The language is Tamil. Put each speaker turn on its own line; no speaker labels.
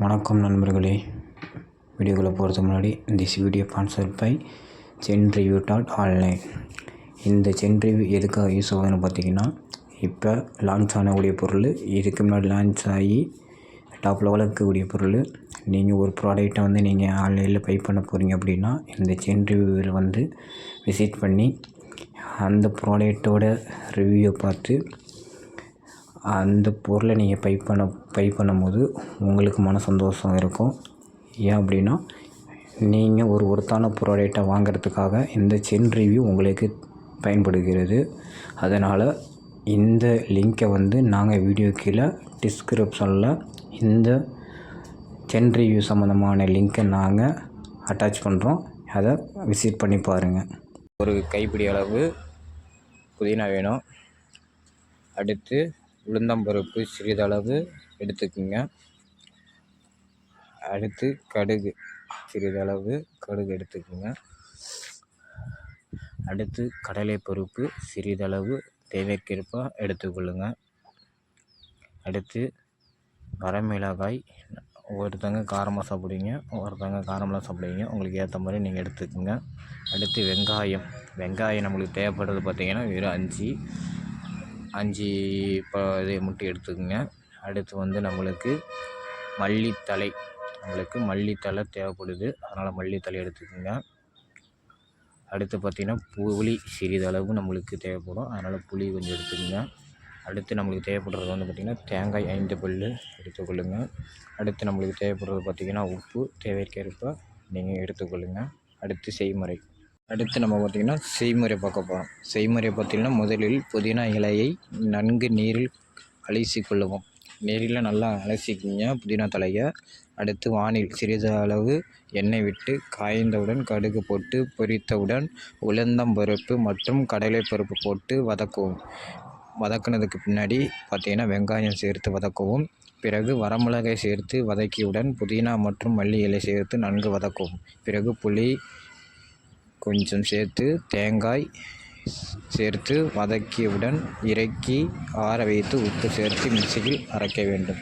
வணக்கம் நண்பர்களே. வீடியோக்குள்ளே போகிறதுக்கு முன்னாடி this video sponsored by ChenReview.online. இந்த ChenReview எதுக்காக யூஸ் ஆகுதுன்னு பார்த்தீங்கன்னா, இப்போ லான்ச் ஆனக்கூடிய பொருள், இதுக்கு முன்னாடி லான்ச் ஆகி டாப் லெவலில் இருக்கக்கூடிய பொருள், நீங்கள் ஒரு ப்ராடக்ட்டை வந்து நீங்கள் ஆன்லைனில் பை பண்ண போகிறீங்க அப்படின்னா, இந்த ChenReviewவில் விசிட் பண்ணி அந்த ப்ராடக்ட்டோட ரிவ்யூவை பார்த்து அந்த பொருளை நீங்கள் பை பண்ணும்போது உங்களுக்கு மன சந்தோஷம் இருக்கும். ஏன் அப்படின்னா, நீங்கள் ஒரு ஒர்த்தான ப்ராடக்டை வாங்கிறதுக்காக இந்த ChenReview உங்களுக்கு பயன்படுகிறது. அதனால் இந்த லிங்க்கை நாங்கள் வீடியோ கீழே டிஸ்கிரிப்ஷனில் இந்த ChenReview சம்மந்தமான லிங்க்கை நாங்கள் அட்டாச் பண்ணுறோம். அதை விசிட் பண்ணி பாருங்கள். ஒரு கைப்பிடி அளவு புதினா வேணும். அடுத்து உளுந்தம்பருப்பு சிறிதளவு எடுத்துக்குங்க. அடுத்து கடுகு சிறிதளவு எடுத்துக்குங்க. அடுத்து கடலைப்பருப்பு சிறிதளவு தேவைக்கேற்ப எடுத்துக்கொள்ளுங்க. அடுத்து வரமிளகாய், ஒருத்தங்க காரமாக சாப்பிடுவீங்க, ஒருத்தங்க காரமெலாம் சாப்பிடுவீங்க, உங்களுக்கு ஏற்ற மாதிரி நீங்கள் எடுத்துக்கோங்க. அடுத்து வெங்காயம் நம்மளுக்கு தேவைப்படுறது பார்த்திங்கன்னா வெறும் 5 இதை மட்டும் எடுத்துக்கோங்க. அடுத்து நம்மளுக்கு மல்லித்தழை தேவைப்படுது, அதனால் மல்லித்தழை எடுத்துக்கோங்க. அடுத்து பார்த்திங்கன்னா புளி சிறிதளவு நம்மளுக்கு தேவைப்படும், அதனால் புளி கொஞ்சம் எடுத்துக்கோங்க. அடுத்து நம்மளுக்கு தேவைப்படுறது பார்த்திங்கன்னா தேங்காய் 5 பல் எடுத்துக்கொள்ளுங்க. அடுத்து நம்மளுக்கு தேவைப்படுறது பார்த்திங்கன்னா உப்பு தேவைக்கேற்ப நீங்கள் எடுத்துக்கொள்ளுங்க. அடுத்து செய்முறை பார்த்திங்கன்னா செய்முறை பார்க்க போகிறோம். செய்முறை பார்த்திங்கன்னா, முதலில் புதினா இலையை நன்கு நீரில் அலசி கொள்ளுவோம். நீரில் நல்லா அலசிக்கிங்க புதினா தலையை. அடுத்து வானில் சிறிதளவு எண்ணெய் விட்டு காய்ந்தவுடன் கடுகு போட்டு பொரித்தவுடன் உளுந்தம்பருப்பு மற்றும் கடலைப்பருப்பு போட்டு வதக்கவும். வதக்குனதுக்கு பின்னாடி பார்த்திங்கன்னா வெங்காயம் சேர்த்து வதக்கவும். பிறகு வரமிளகாய் சேர்த்து வதக்கியவுடன் புதினா மற்றும் மல்லி இலை சேர்த்து நன்கு வதக்கவும். பிறகு புளி கொஞ்சம் சேர்த்து தேங்காய் சேர்த்து வதக்கியவுடன் இறக்கி ஆற வைத்து உப்பு சேர்த்து மிக்சியில் அரைக்க வேண்டும்.